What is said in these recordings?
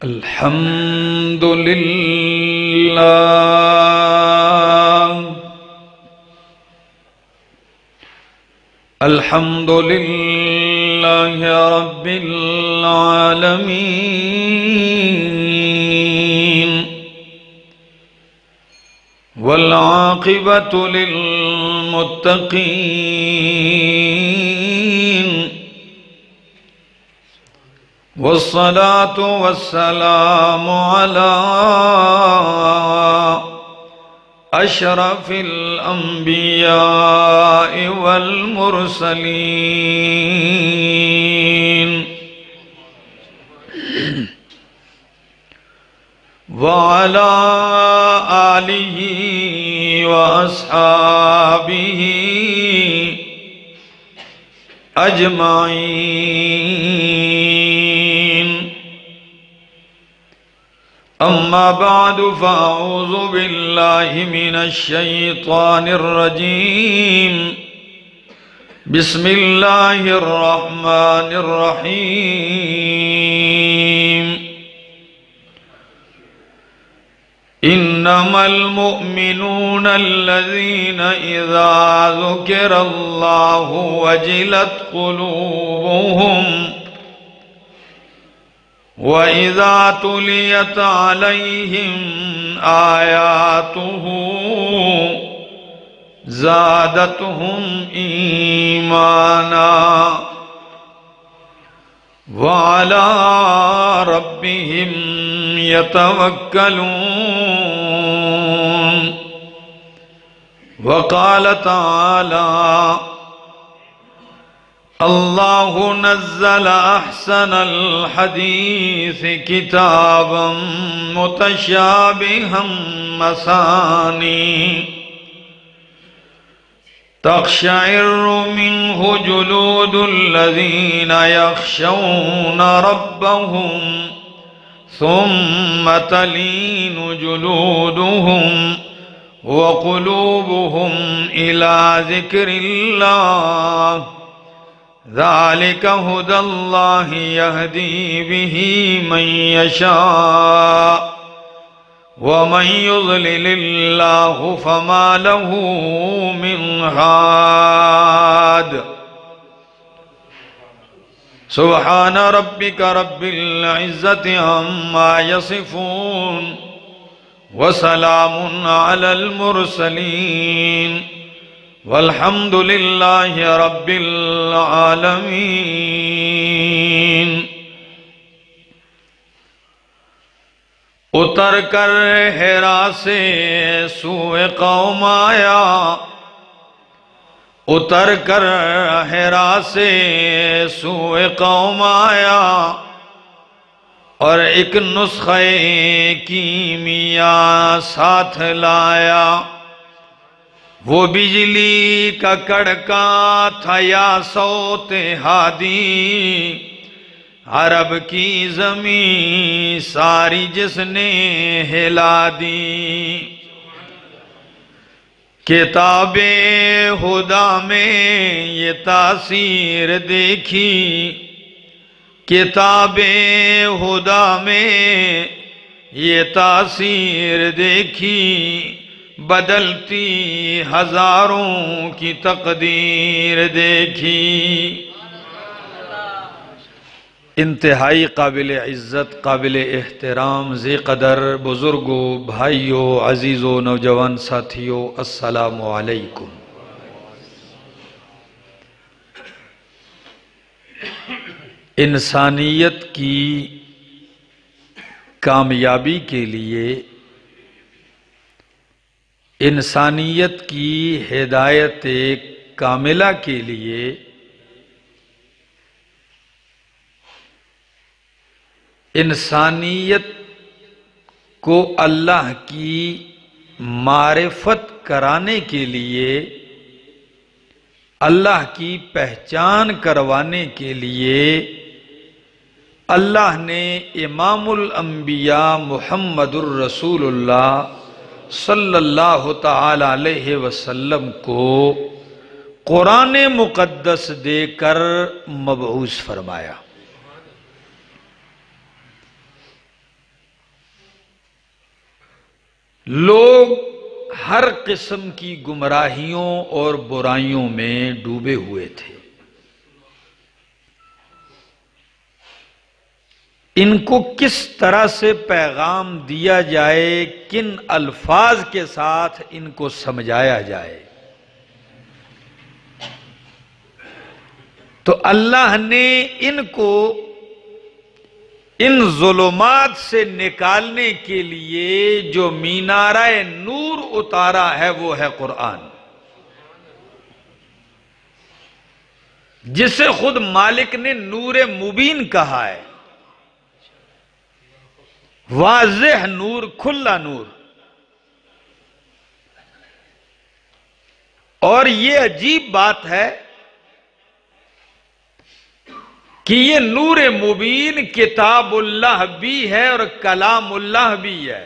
الحمد لله الحمد لله رب العالمين والعاقبة للمتقين والصلاة والسلام على أشرف الأنبياء والمرسلين وعلى آله وأصحابه أجمعين أما بعد فأعوذ بالله من الشيطان الرجيم بسم الله الرحمن الرحيم إنما المؤمنون الذين إذا ذكر الله وجلت قلوبهم وإذا تليت عليهم آياته زادتهم إيمانا وعلى ربهم يتوكلون وقال تعالى الله نزل أحسن الحديث كتابا متشابها مثاني تقشعر منه جلود الذين يخشون ربهم ثم تلين جلودهم وقلوبهم إلى ذكر الله ذلك هدى الله يهدي به من يشاء ومن يضلل الله فما له من هاد سبحان ربك رب العزة عما يصفون وسلام على المرسلين والحمد لله رب العالمین۔ اتر کر حرا سے سوئے قوم آیا، اتر کر حرا سے سوئے قوم آیا، اور ایک نسخہ کیمیا ساتھ لایا۔ وہ بجلی کا کڑکا تھا یا صوت ہادی، عرب کی زمین ساری جس نے ہلا دی۔ کتاب خدا میں یہ تاثیر دیکھی، کتاب خدا میں یہ تاثیر دیکھی، بدلتی ہزاروں کی تقدیر دیکھی۔ انتہائی قابل عزت، قابل احترام، ذی قدر بزرگوں، بھائیوں، عزیزوں، نوجوان ساتھیوں، السلام علیکم۔ انسانیت کی کامیابی کے لیے، انسانیت کی ہدایت کاملہ کے لیے انسانیت کو اللہ کی معرفت کرانے کے لیے، اللہ کی پہچان کروانے کے لیے اللہ نے امام الانبیاء محمد الرسول اللہ صلی اللہ تعالی علیہ وسلم کو قرآن مقدس دے کر مبعوث فرمایا۔ لوگ ہر قسم کی گمراہیوں اور برائیوں میں ڈوبے ہوئے تھے. ان کو کس طرح سے پیغام دیا جائے، کن الفاظ کے ساتھ ان کو سمجھایا جائے. تو اللہ نے ان کو ان ظلمات سے نکالنے کے لیے جو مینارہ نور اتارا ہے وہ ہے قرآن، جسے خود مالک نے نور مبین کہا ہے. واضح نور، کھلا نور. اور یہ عجیب بات ہے کہ یہ نور مبین کتاب اللہ بھی ہے اور کلام اللہ بھی ہے.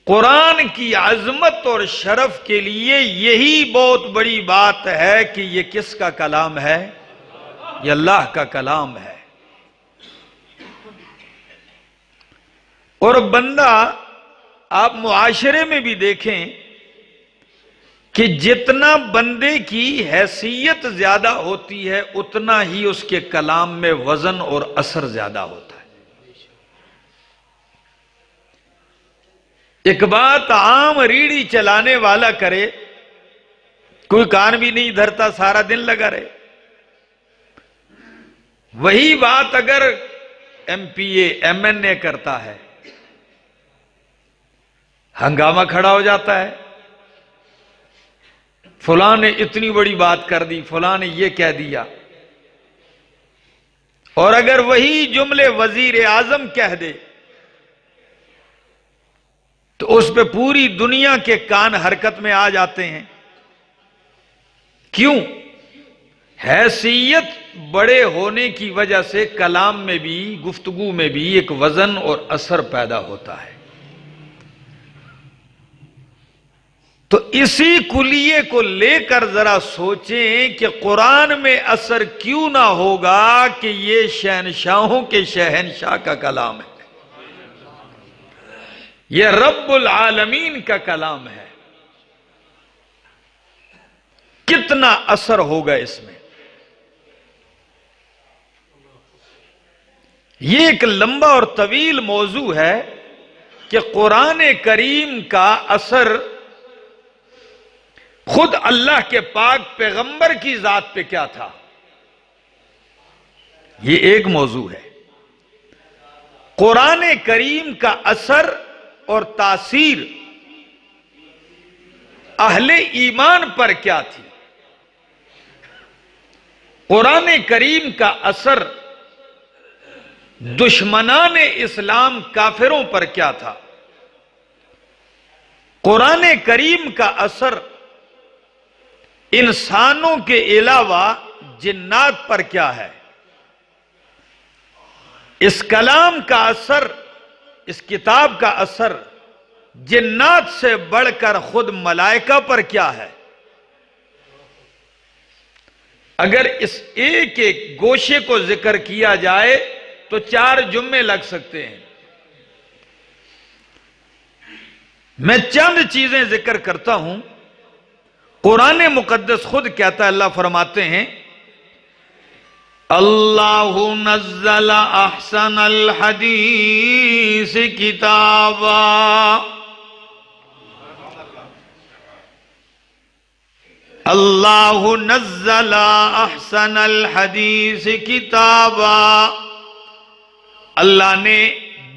قرآن کی عظمت اور شرف کے لیے یہی بہت بڑی بات ہے کہ یہ کس کا کلام ہے؟ یہ اللہ کا کلام ہے. اور بندہ، آپ معاشرے میں بھی دیکھیں کہ جتنا بندے کی حیثیت زیادہ ہوتی ہے اتنا ہی اس کے کلام میں وزن اور اثر زیادہ ہوتا ہے. ایک بات عام ریڑھی چلانے والا کرے، کوئی کان بھی نہیں دھرتا، سارا دن لگا رہے. وہی بات اگر ایم پی اے، ایم این اے کرتا ہے، ہنگامہ کھڑا ہو جاتا ہے. فلاں نے اتنی بڑی بات کر دی، فلاں نے یہ کہہ دیا. اور اگر وہی جملے وزیر اعظم کہہ دے تو اس پہ پوری دنیا کے کان حرکت میں آ جاتے ہیں. کیوں؟ حیثیت بڑے ہونے کی وجہ سے کلام میں بھی، گفتگو میں بھی ایک وزن اور اثر پیدا ہوتا ہے. تو اسی کلیے کو لے کر ذرا سوچیں کہ قرآن میں اثر کیوں نہ ہوگا کہ یہ شہنشاہوں کے شہنشاہ کا کلام ہے، یہ رب العالمین کا کلام ہے. کتنا اثر ہوگا اس میں. یہ ایک لمبا اور طویل موضوع ہے کہ قرآن کریم کا اثر خود اللہ کے پاک پیغمبر کی ذات پہ کیا تھا، یہ ایک موضوع ہے. قرآن کریم کا اثر اور تاثیر اہل ایمان پر کیا تھی، قرآن کریم کا اثر دشمنان اسلام کافروں پر کیا تھا، قرآن کریم کا اثر انسانوں کے علاوہ جنات پر کیا ہے، اس کلام کا اثر، اس کتاب کا اثر جنات سے بڑھ کر خود ملائکہ پر کیا ہے. اگر اس ایک ایک گوشے کو ذکر کیا جائے تو 4 جمعے لگ سکتے ہیں. میں چند چیزیں ذکر کرتا ہوں. قرآن مقدس خود کہتا ہے، اللہ فرماتے ہیں اللہ نزل احسن الحدیث کتابا، اللہ نزل احسن الحدیث کتابا، اللہ نے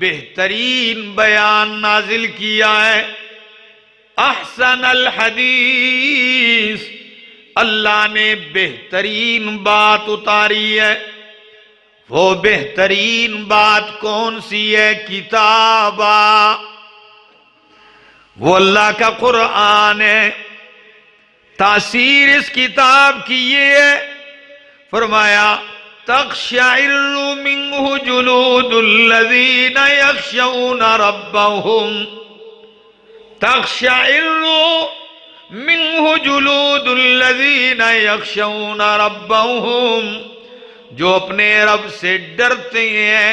بہترین بیان نازل کیا ہے. احسن الحدیث، اللہ نے بہترین بات اتاری ہے. وہ بہترین بات کون سی ہے؟ کتابا، وہ اللہ کا قرآن ہے. تاثیر اس کتاب کی یہ ہے، فرمایا تقشعر منہ جلود الذین یخشون ربهم، تقشعر منہ جلود الذین یخشون ربهم، جو اپنے رب سے ڈرتے ہیں،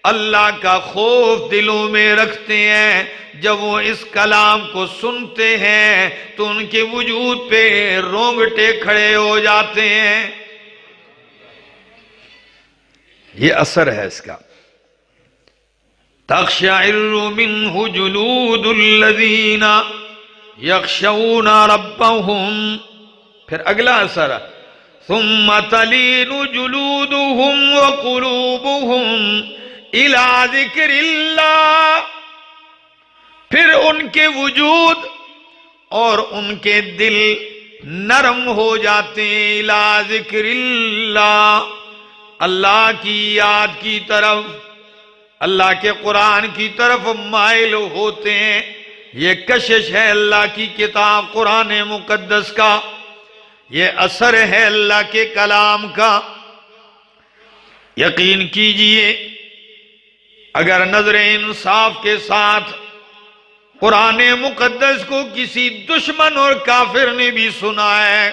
ان کی جلدیں تقشعر منہ جلودهم، تقشعر منہ جلودهم، تقشعر منہ جلودهم، تقشعر منہ جلودهم، تقشعر منہ جلودهم، تقشعر منہ جلودهم، تقشعر منہ جلودهم، تقشعر منہ جلودهم، جو اپنے رب سے ڈرتے ہیں اللہ کا خوف دلوں میں رکھتے ہیں، جب وہ اس کلام کو سنتے ہیں تو ان کے وجود پہ رونگٹے کھڑے ہو جاتے ہیں۔ یہ اثر ہے اس کا۔ تقشعر منہ جلود الذین یخشون ربهم، پھر اگلا اثر ثم تلین جلودهم وقلوبهم الی ذکر اللہ، پھر ان کے وجود اور ان کے دل نرم ہو جاتے ہیں الی ذکر اللہ، اللہ کی یاد کی طرف، اللہ کے قرآن کی طرف مائل ہوتے ہیں۔ یہ کشش ہے اللہ کی کتاب قرآن مقدس کا، یہ اثر ہے اللہ کے کلام کا۔ یقین کیجئے اگر نظر انصاف کے ساتھ قرآن مقدس کو کسی دشمن اور کافر نے بھی سنا ہے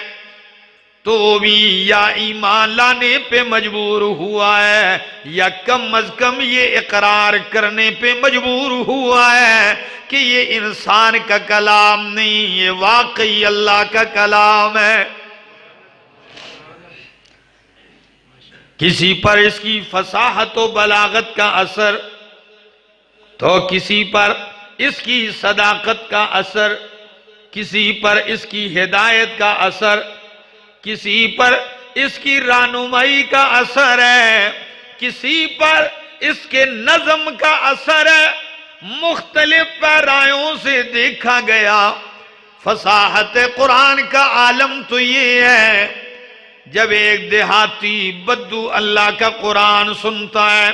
تو بھی یا ایمان لانے پہ مجبور ہوا ہے، یا کم از کم یہ اقرار کرنے پہ مجبور ہوا ہے کہ یہ انسان کا کلام نہیں، یہ واقعی اللہ کا کلام ہے۔ کسی پر اس کی فصاحت و بلاغت کا اثر، تو کسی پر اس کی صداقت کا اثر، کسی پر اس کی ہدایت کا اثر، کسی پر اس کی رہنمائی کا اثر ہے، کسی پر اس کے نظم کا اثر ہے۔ مختلف پیرایوں سے دیکھا گیا۔ فصاحت قرآن کا عالم تو یہ ہے، جب ایک دیہاتی بدو اللہ کا قرآن سنتا ہے،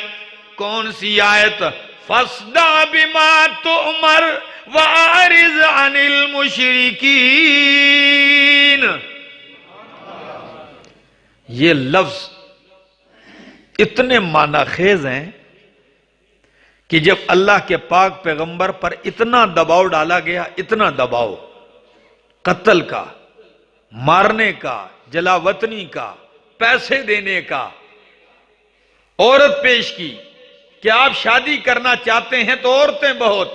کون سی آیت؟ فَاصْدَعْ بِمَا تُؤْمَرْ وَأَعْرِضْ عَنِ الْمُشْرِكِينَ۔ یہ لفظ اتنے معنی خیز ہیں کہ جب اللہ کے پاک پیغمبر پر اتنا دباؤ ڈالا گیا، اتنا دباؤ قتل کا، مارنے کا، جلا وطنی کا، پیسے دینے کا، عورت پیش کی کہ آپ شادی کرنا چاہتے ہیں تو عورتیں بہت،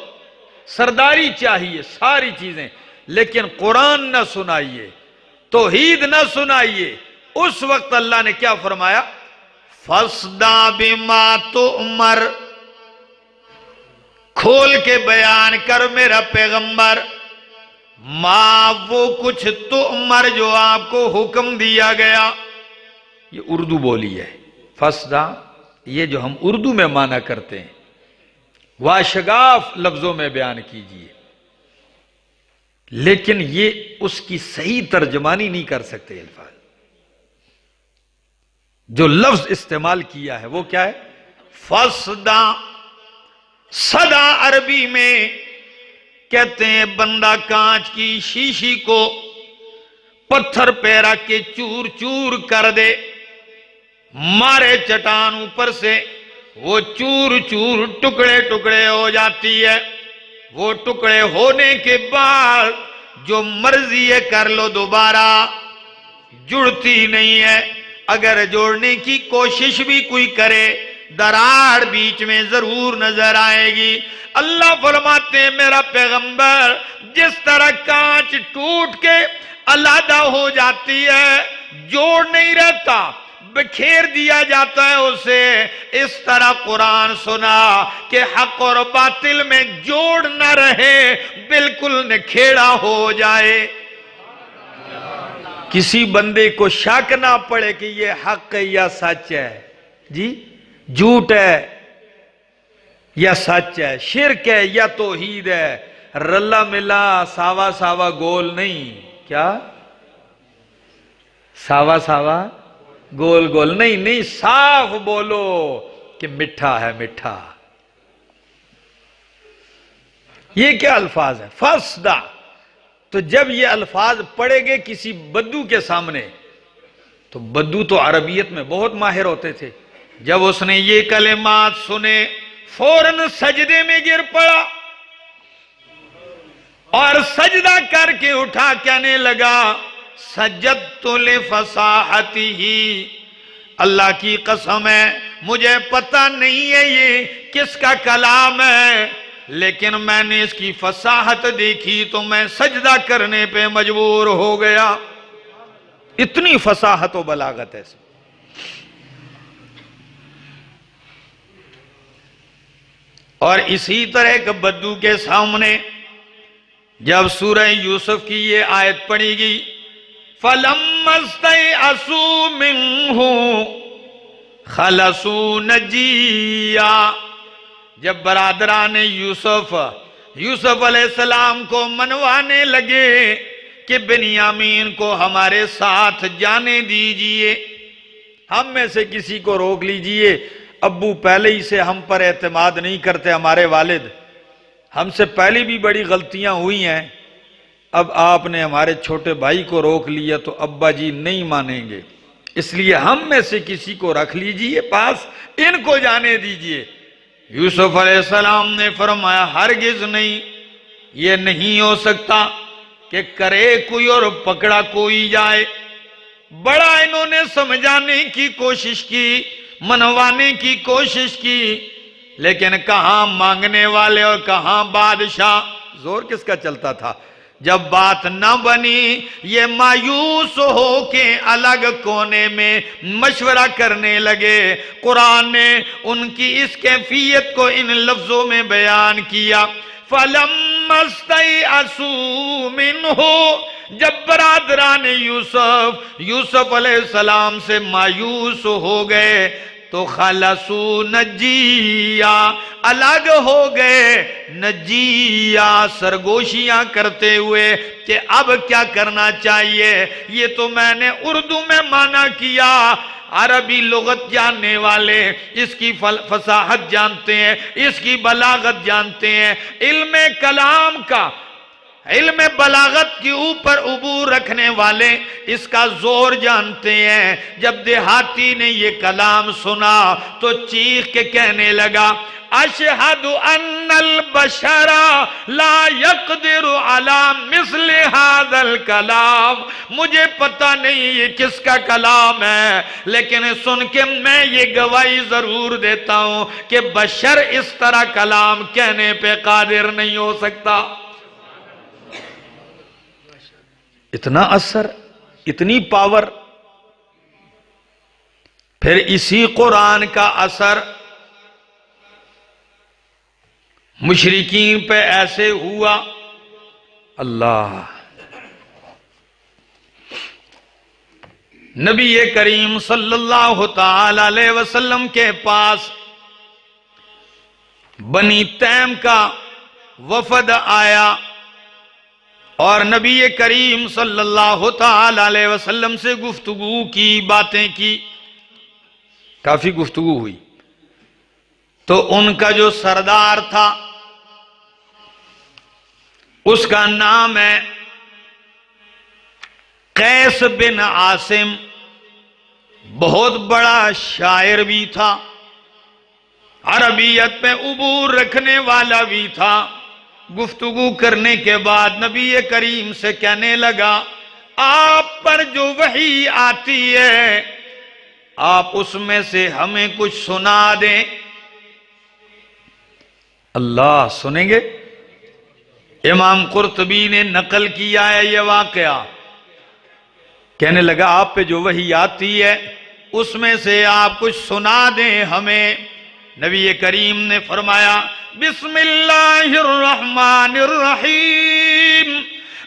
سرداری چاہیے، ساری چیزیں، لیکن قرآن نہ سنائیے، توحید نہ سنائیے۔ اس وقت اللہ نے کیا فرمایا؟ فَاصْدَعْ بِمَا تُؤْمَرْ، کھول کے بیان کر میرا پیغمبر، ما وہ کچھ تؤمر جو آپ کو حکم دیا گیا۔ یہ اردو بولی ہے فَاصْدَعْ، یہ جو ہم اردو میں معنی کرتے ہیں، واشگاف لفظوں میں بیان کیجئے، لیکن یہ اس کی صحیح ترجمانی نہیں کر سکتے الفاظ۔ جو لفظ استعمال کیا ہے وہ کیا ہے؟ فَاصْدَعْ۔ صدا عربی میں کہتے ہیں بندہ کانچ کی شیشی کو پتھر پہ رکھ کے چور چور کر دے، مارے چٹان اوپر سے، وہ چور چور ٹکڑے ٹکڑے ہو جاتی ہے۔ وہ ٹکڑے ہونے کے بعد جو مرضی ہے کر لو، دوبارہ جڑتی نہیں ہے۔ اگر جوڑنے کی کوشش بھی کوئی کرے، دراڑ بیچ میں ضرور نظر آئے گی۔ اللہ فرماتے ہیں میرا پیغمبر، جس طرح کانچ ٹوٹ کے علیحدہ ہو جاتی ہے، جوڑ نہیں رہتا، بکھیر دیا جاتا ہے اسے، اس طرح قرآن سنا کہ حق اور باطل میں جوڑ نہ رہے، بالکل نکھیڑا ہو جائے۔ کسی بندے کو شک نہ پڑے کہ یہ حق ہے یا سچ ہے، جی جھوٹ ہے یا سچ ہے، شرک ہے یا توحید ہے، رلا ملا ساوا ساوا گول نہیں۔ کیا ساوا ساوا گول گول نہیں، نہیں، صاف بولو کہ میٹھا ہے میٹھا۔ یہ کیا الفاظ ہے؟ فَاصْدَعْ۔ تو جب یہ الفاظ پڑھے گے کسی بدو کے سامنے، تو بدو تو عربیت میں بہت ماہر ہوتے تھے، جب اس نے یہ کلمات سنے فوراً سجدے میں گر پڑا اور سجدہ کر کے اٹھا کہنے لگا سجدت لفصاحتہ، اللہ کی قسم ہے مجھے پتہ نہیں ہے یہ کس کا کلام ہے، لیکن میں نے اس کی فصاحت دیکھی تو میں سجدہ کرنے پہ مجبور ہو گیا۔ اتنی فصاحت و بلاغت ہے۔ اور اسی طرح ایک بدو کے سامنے جب سورہ یوسف کی یہ آیت پڑھی گئی، فَلَمَّا اسْتَيْأَسُوا مِنْهُ خَلَصُوا نَجِيًّا، جب برادران یوسف علیہ السلام کو منوانے لگے کہ بنیامین کو ہمارے ساتھ جانے دیجئے، ہم میں سے کسی کو روک لیجئے، ابو پہلے ہی سے ہم پر اعتماد نہیں کرتے، ہمارے والد ہم سے پہلے بھی بڑی غلطیاں ہوئی ہیں، اب آپ نے ہمارے چھوٹے بھائی کو روک لیا تو ابا جی نہیں مانیں گے، اس لیے ہم میں سے کسی کو رکھ لیجئے پاس، ان کو جانے دیجئے۔ یوسف علیہ السلام نے فرمایا ہرگز نہیں، یہ نہیں ہو سکتا کہ کرے کوئی اور پکڑا کوئی جائے۔ بڑا انہوں نے سمجھانے کی کوشش کی، منوانے کی کوشش کی، لیکن کہاں مانگنے والے اور کہاں بادشاہ، زور کس کا چلتا تھا۔ جب بات نہ بنی یہ مایوس ہو کے الگ کونے میں مشورہ کرنے لگے۔ قرآن نے ان کی اس کیفیت کو ان لفظوں میں بیان کیا، فَلَمَّا اسْتَيْأَسُوا مِنْهُ، جب برادران یوسف علیہ السلام سے مایوس ہو گئے تو خَلَصُوا نَجِيًّا، الگ ہو گئے، نجیہ سرگوشیاں کرتے ہوئے کہ اب کیا کرنا چاہیے۔ یہ تو میں نے اردو میں معنی کیا، عربی لغت جاننے والے اس کی فصاحت جانتے ہیں، اس کی بلاغت جانتے ہیں، علم کلام کا، علم بلاغت کے اوپر عبور رکھنے والے اس کا زور جانتے ہیں۔ جب دیہاتی نے یہ کلام سنا تو چیخ کے کہنے لگا، اشہد ان البشر لا يقدر على مثل هذا الکلام، مجھے پتہ نہیں یہ کس کا کلام ہے، لیکن سن کے میں یہ گواہی ضرور دیتا ہوں کہ بشر اس طرح کلام کہنے پہ قادر نہیں ہو سکتا۔ اتنا اثر، اتنی پاور۔ پھر اسی قرآن کا اثر مشرکین پہ ایسے ہوا، اللہ، نبی کریم صلی اللہ تعالی علیہ وسلم کے پاس بنی تیم کا وفد آیا اور نبی کریم صلی اللہ تعالی علیہ وسلم سے گفتگو کی، باتیں کی، کافی گفتگو ہوئی۔ تو ان کا جو سردار تھا اس کا نام ہے قیس بن عاصم، بہت بڑا شاعر بھی تھا، عربیت میں عبور رکھنے والا بھی تھا۔ گفتگو کرنے کے بعد نبی کریم سے کہنے لگا، آپ پر جو وحی آتی ہے آپ اس میں سے ہمیں کچھ سنا دیں۔ اللہ، سنیں گے؟ امام قرطبی نے نقل کیا ہے یہ واقعہ، کہنے لگا آپ پہ جو وحی آتی ہے اس میں سے آپ کچھ سنا دیں ہمیں۔ نبی کریم نے فرمایا، بسم اللہ الرحمن الرحیم،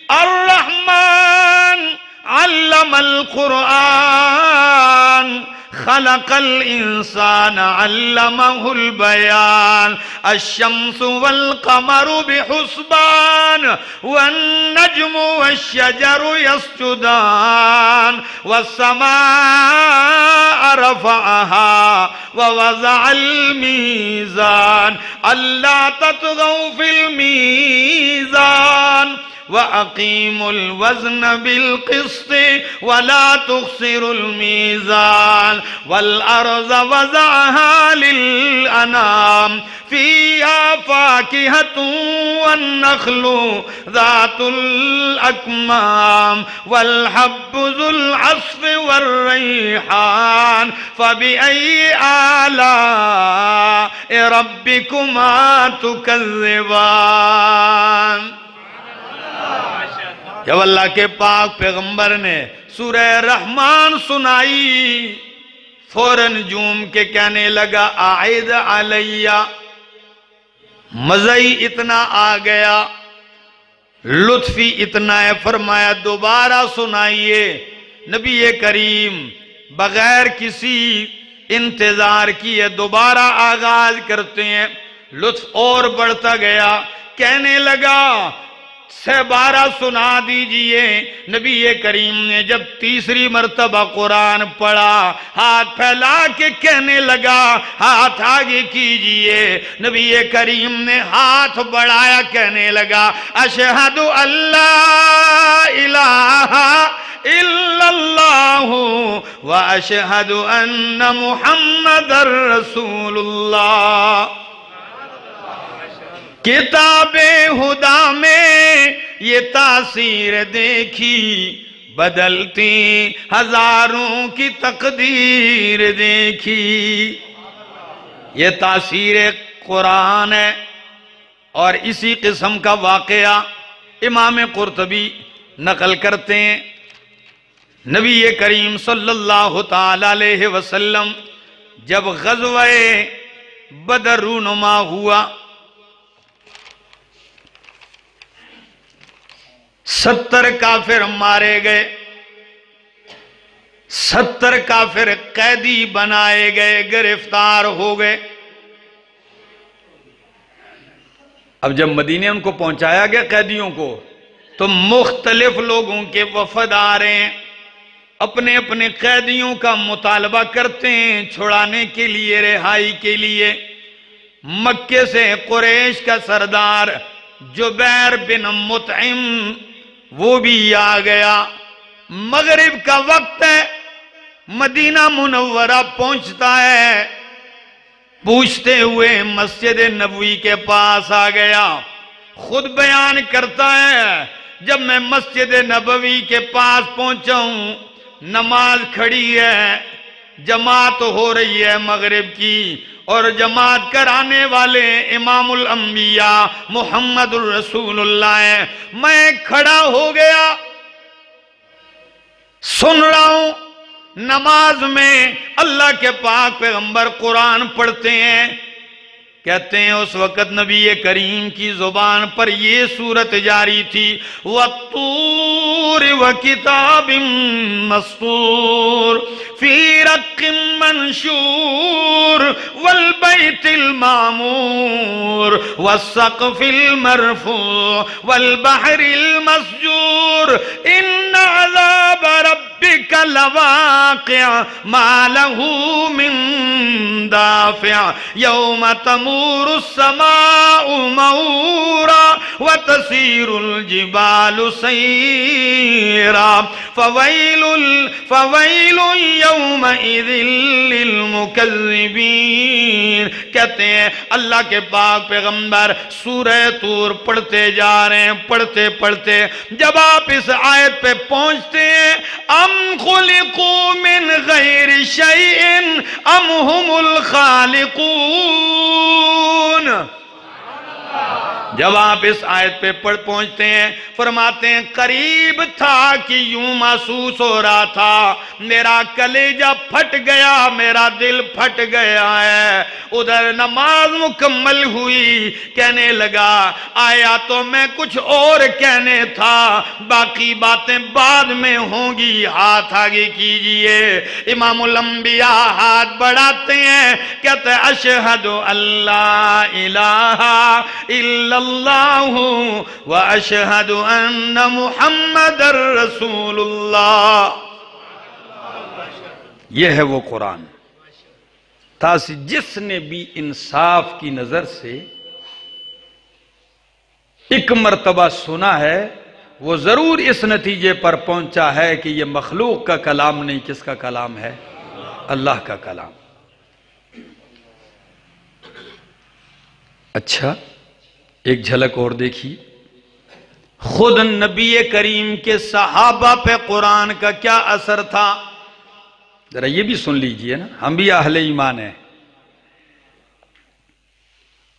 الرحمن علم القرآن، خلق الانسان علمه البیان، الشمس والقمر بحسبان، والنجم والشجر يسجدان، والسماء رفعها ووضع الميزان، ألا تطغوا في الميزان، وَأَقِيمُوا الْوَزْنَ بِالْقِسْطِ وَلَا تُخْسِرُوا الْمِيزَانَ، وَالْأَرْضَ وَضَعَهَا لِلْأَنَامِ فيها فاكهة والنخل ذات الأكمام والحب ذو العصف والريحان فبأي آلاء ربكما تكذبان. جب اللہ کے پاک پیغمبر نے سورہ رحمان سنائی فوراً جوم کے کہنے لگا اعد علیہ. مزہ ہی اتنا آ گیا، لطف ہی اتنا ہے، فرمایا دوبارہ سنائیے. نبی کریم بغیر کسی انتظار کیے دوبارہ آغاز کرتے ہیں. لطف اور بڑھتا گیا، کہنے لگا بارہ سنا دیجئے. نبی کریم نے جب تیسری مرتبہ قرآن پڑھا ہاتھ پھیلا کے کہنے لگا ہاتھ آگے کیجئے. نبی کریم نے ہاتھ بڑھایا، کہنے لگا اشہد اللہ الہ الا اللہ واشہد ان محمد رسول اللہ. کتاب خدا میں یہ تاثیر دیکھی، بدلتی ہزاروں کی تقدیر دیکھی. یہ تاثیر قرآن ہے. اور اسی قسم کا واقعہ امام قرطبی نقل کرتے ہیں. نبی کریم صلی اللہ تعالی علیہ وسلم جب غزوہ بدر رونما ہوا، 70 کافر مارے گئے، 70 کافر قیدی بنائے گئے، گرفتار ہو گئے. اب جب مدینے ان کو پہنچایا گیا قیدیوں کو، تو مختلف لوگوں کے وفد آ رہے ہیں، اپنے اپنے قیدیوں کا مطالبہ کرتے ہیں چھڑانے کے لیے، رہائی کے لیے. مکے سے قریش کا سردار جبیر بن مطعم وہ بھی آ گیا. مغرب کا وقت ہے، مدینہ منورہ پہنچتا ہے، پوچھتے ہوئے مسجد نبوی کے پاس آ گیا. خود بیان کرتا ہے جب میں مسجد نبوی کے پاس پہنچا ہوں، نماز کھڑی ہے، جماعت ہو رہی ہے مغرب کی، اور جماعت کرانے والے امام الانبیاء محمد الرسول اللہ ہے. میں کھڑا ہو گیا، سن رہا ہوں نماز میں اللہ کے پاک پیغمبر قرآن پڑھتے ہیں. کہتے ہیں اس وقت نبی کریم کی زبان پر یہ صورت جاری تھی وَالطُّورِ وَكِتَابٍ مَّسْطُورٍ فِي رَقٍّ مَّنشُورٍ وَالْبَيْتِ الْمَعْمُورِ وَالسَّقْفِ الْمَرْفُوعِ وَالْبَحْرِ الْمَسْجُورِ إِنَّ عَذَابَ رَبِّكَ لَوَاقِعٌ مَا لَهُ مِن دَافِعٍ يَوْمَ تمور السماء مورا وتسير الجبال سيرا فويل يومئذ للمكذبين. کہتے ہیں اللہ کے پاک پیغمبر سورہ طور پڑھتے جا رہے ہیں، پڑھتے پڑھتے جب آپ اس آیت پہ پہنچتے ہیں ام خلقوا من غیر شیء ام هم الخالقون. جب آپ اس آیت پہ پہنچتے ہیں فرماتے ہیں قریب تھا کہ یوں محسوس ہو رہا تھا میرا کلیجہ پھٹ گیا، میرا دل پھٹ گیا ہے. ادھر نماز مکمل ہوئی، کہنے لگا آیا تو میں کچھ اور کہنے تھا، باقی باتیں بعد میں ہوں گی. ہاتھ آگے کیجئے. امام الانبیاء ہاتھ بڑھاتے ہیں، کہتے ہیں اشہد اللہ الہ الا اللہ واشہد ان محمد رسول اللہ. یہ ہے وہ قرآن. تاکہ جس نے بھی انصاف کی نظر سے ایک مرتبہ سنا ہے وہ ضرور اس نتیجے پر پہنچا ہے کہ یہ مخلوق کا کلام نہیں، کس کا کلام ہے؟ اللہ کا کلام. اچھا ایک جھلک اور دیکھیے، خود نبی کریم کے صحابہ پہ قرآن کا کیا اثر تھا، ذرا یہ بھی سن لیجئے نا، ہم بھی اہل ایمان ہیں۔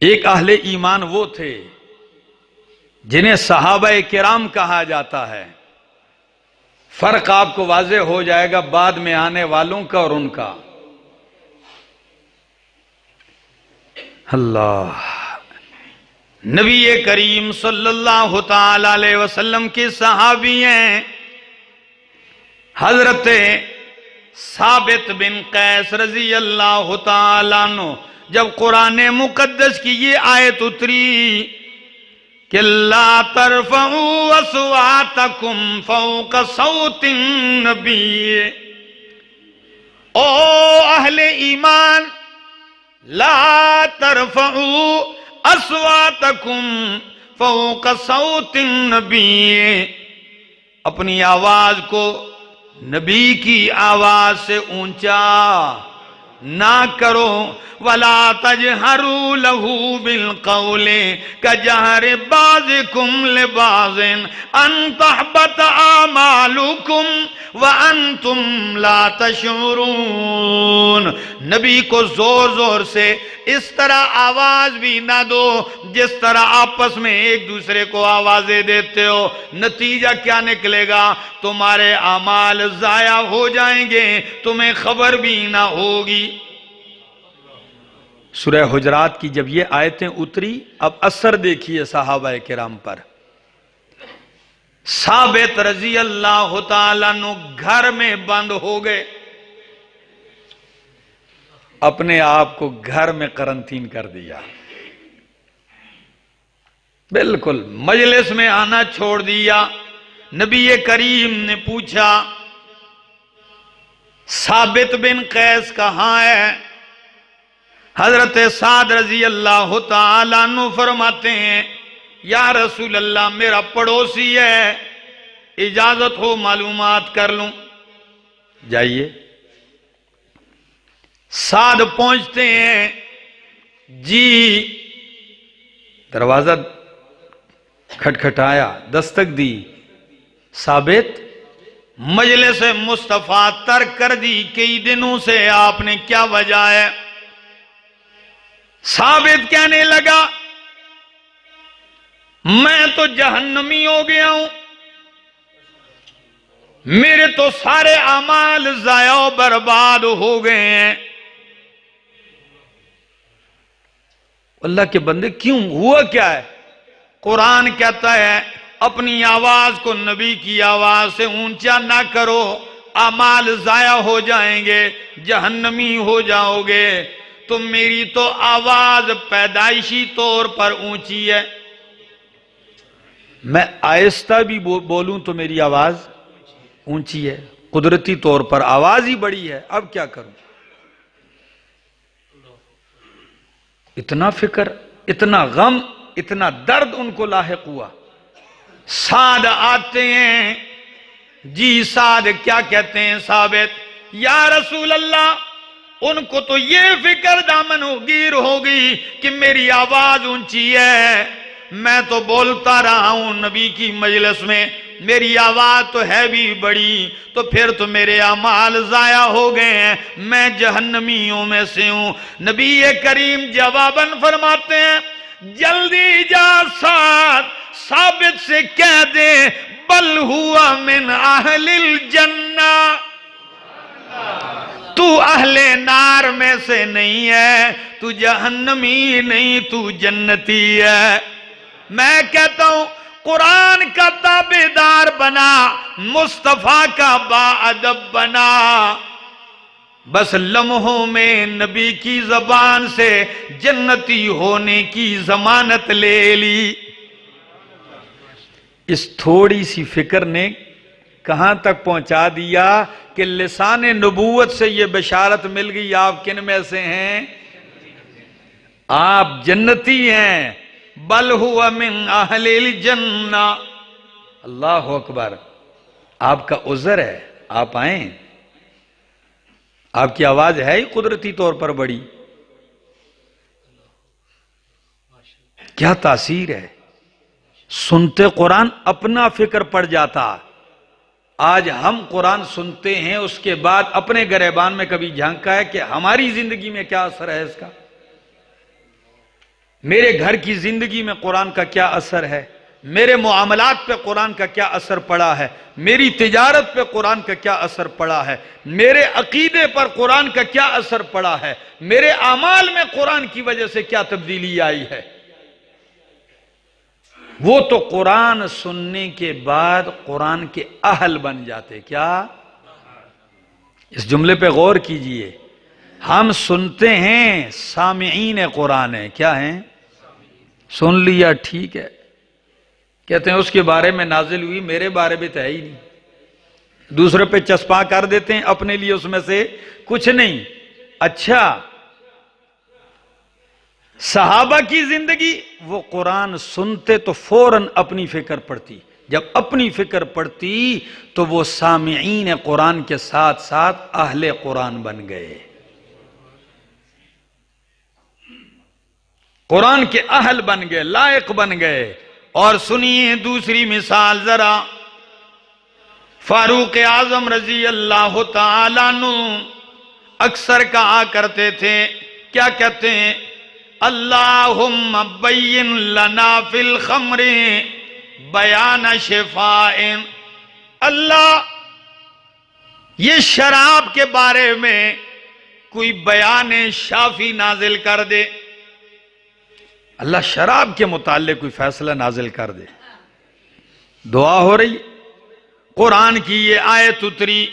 ایک اہل ایمان وہ تھے جنہیں صحابہ کرام کہا جاتا ہے، فرق آپ کو واضح ہو جائے گا بعد میں آنے والوں کا اور ان کا۔ اللہ، نبی کریم صلی اللہ تعالی علیہ وسلم کے صحابی ہیں حضرت ثابت بن قیس رضی اللہ تعالیٰ عنہ۔ جب قرآن مقدس کی یہ آیت اتری کہ لا ترفعوا اصواتکم فوق صوت النبی، او اہل ایمان لا ترفعوا اصواتکم فوق صوت النبی، اپنی آواز کو نبی کی آواز سے اونچا نہ کرو، وَلَا تَجْهَرُوا لَهُ بِالْقَوْلِ كَجَهْرِ بَعْضِكُمْ لِبَعْضٍ أَن تَحْبَطَ أَعْمَالُكُمْ وَأَنْتُمْ لَا تَشْعُرُونَ، نبی کو زور زور سے اس طرح آواز بھی نہ دو جس طرح آپس میں ایک دوسرے کو آوازیں دیتے ہو، نتیجہ کیا نکلے گا؟ تمہارے اعمال ضائع ہو جائیں گے، تمہیں خبر بھی نہ ہوگی۔ سورہ حجرات کی جب یہ آیتیں اتری، اب اثر دیکھیے صحابہ کرام پر۔ ثابت رضی اللہ تعالیٰ عنہ گھر میں بند ہو گئے، اپنے آپ کو گھر میں قرنطین کر دیا، بالکل مجلس میں آنا چھوڑ دیا۔ نبی کریم نے پوچھا ثابت بن قیس کہاں ہے؟ حضرت سعد رضی اللہ تعالیٰ عنہ فرماتے ہیں یا رسول اللہ میرا پڑوسی ہے، اجازت ہو معلومات کر لوں؟ جائیے۔ سعد پہنچتے ہیں، جی دروازہ کھٹکھٹایا، دستک دی، ثابت مجلس مصطفیٰ ترک کر دی، کئی دنوں سے آپ نے کیا وجہ ہے؟ ثابت کہنے لگا میں تو جہنمی ہو گیا ہوں، میرے تو سارے اعمال ضائع و برباد ہو گئے ہیں۔ اللہ کے بندے کیوں؟ ہوا کیا ہے؟ قرآن کہتا ہے اپنی آواز کو نبی کی آواز سے اونچا نہ کرو، اعمال ضائع ہو جائیں گے، جہنمی ہو جاؤ گے۔ تو میری تو آواز پیدائشی طور پر اونچی ہے، میں آہستہ بھی بولوں تو میری آواز اونچی ہے، قدرتی طور پر آواز ہی بڑی ہے، اب کیا کروں؟ اتنا فکر، اتنا غم، اتنا درد ان کو لاحق ہوا۔ سعد آتے ہیں، جی سعد کیا کہتے ہیں ثابت؟ یا رسول اللہ ان کو تو یہ فکر دامن گیر ہوگی کہ میری آواز اونچی ہے، میں تو بولتا رہا ہوں نبی کی مجلس میں، میری آواز تو ہے بھی بڑی، تو پھر تو میرے اعمال ضائع ہو گئے ہیں، میں جہنمیوں میں سے ہوں۔ نبی کریم جواباً فرماتے ہیں جلدی جا سعد، ثابت سے کہہ دے بل ہوا من اہل الجنہ، تو اہل نار میں سے نہیں ہے، تو جہنمی نہیں، تو جنتی ہے۔ میں کہتا ہوں قرآن کا تابعدار بنا، مصطفیٰ کا با ادب بنا، بس لمحوں میں نبی کی زبان سے جنتی ہونے کی ضمانت لے لی۔ اس تھوڑی سی فکر نے کہاں تک پہنچا دیا کہ لسان نبوت سے یہ بشارت مل گئی آپ کن میں سے ہیں؟ آپ جنتی ہیں، بل ہوا من اہل الجنہ۔ اللہ اکبر، آپ کا عذر ہے، آپ آئیں، آپ کی آواز ہے ہی قدرتی طور پر بڑی، کیا تاثیر ہے. سنتے قرآن اپنا فکر پڑ جاتا. آج ہم قرآن سنتے ہیں، اس کے بعد اپنے گریبان میں کبھی جھانکا ہے کہ ہماری زندگی میں کیا اثر ہے اس کا؟ میرے گھر کی زندگی میں قرآن کا کیا اثر ہے؟ میرے معاملات پہ قرآن کا کیا اثر پڑا ہے؟ میری تجارت پہ قرآن کا کیا اثر پڑا ہے؟ میرے عقیدے پر قرآن کا کیا اثر پڑا ہے؟ میرے اعمال میں قرآن کی وجہ سے کیا تبدیلی آئی ہے؟ وہ تو قرآن سننے کے بعد قرآن کے اہل بن جاتے. کیا؟ اس جملے پہ غور کیجئے. ہم سنتے ہیں، سامعین قرآن ہیں. کیا ہیں؟ سن لیا ٹھیک ہے، کہتے ہیں اس کے بارے میں نازل ہوئی، میرے بارے میں تو ہے ہی نہیں. دوسرے پہ چسپاں کر دیتے ہیں، اپنے لیے اس میں سے کچھ نہیں. اچھا، صحابہ کی زندگی، وہ قرآن سنتے تو فوراً اپنی فکر پڑتی. جب اپنی فکر پڑتی تو وہ سامعین قرآن کے ساتھ ساتھ اہل قرآن بن گئے. قرآن کے اہل بن گئے، لائق بن گئے. اور سنیے دوسری مثال ذرا. فاروق اعظم رضی اللہ تعالیٰ عنہ اکثر کہا کرتے تھے، کیا کہتے ہیں؟ اللہم بین لنا فی الخمر بیان شفاء. اللہ یہ شراب کے بارے میں کوئی بیان شافی نازل کر دے. اللہ شراب کے متعلق کوئی فیصلہ نازل کر دے. دعا ہو رہی. قرآن کی یہ آیت اتری،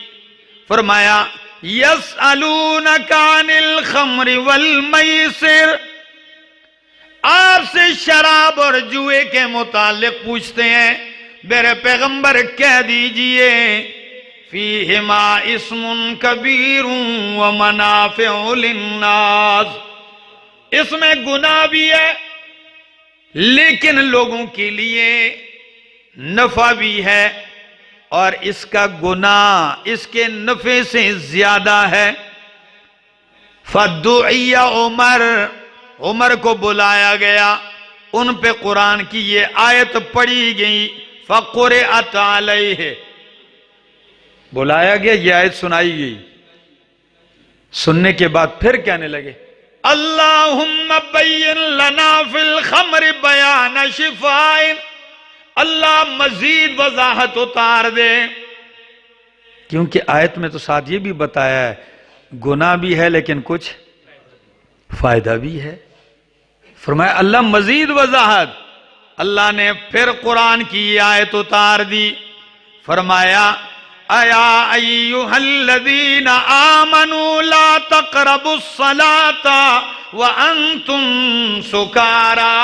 فرمایا یسألونک عن الخمر والمیسر. آپ سے شراب اور جوئے کے متعلق پوچھتے ہیں، میرے پیغمبر کہہ دیجئے فیہما اسم کبیر ومنافع للناس. اس میں گناہ بھی ہے لیکن لوگوں کے لیے نفع بھی ہے، اور اس کا گناہ اس کے نفع سے زیادہ ہے. فدعی عمر کو بلایا گیا، ان پہ قرآن کی یہ آیت پڑھی گئی. فقرأت علیہ، بلایا گیا، یہ آیت سنائی گئی. سننے کے بعد پھر کہنے لگے اللہم بین لنا فی الخمر بیان شفاء. اللہ مزید وضاحت اتار دے، کیونکہ آیت میں تو ساتھ یہ بھی بتایا ہے گناہ بھی ہے لیکن کچھ فائدہ بھی ہے. فرمایا اللہ مزید وضاحت. اللہ نے پھر قرآن کی یہ آیت اتار دی. فرمایا ایا ایہا الذین آمنوا لا تقربوا الصلاة وانتم سکارا.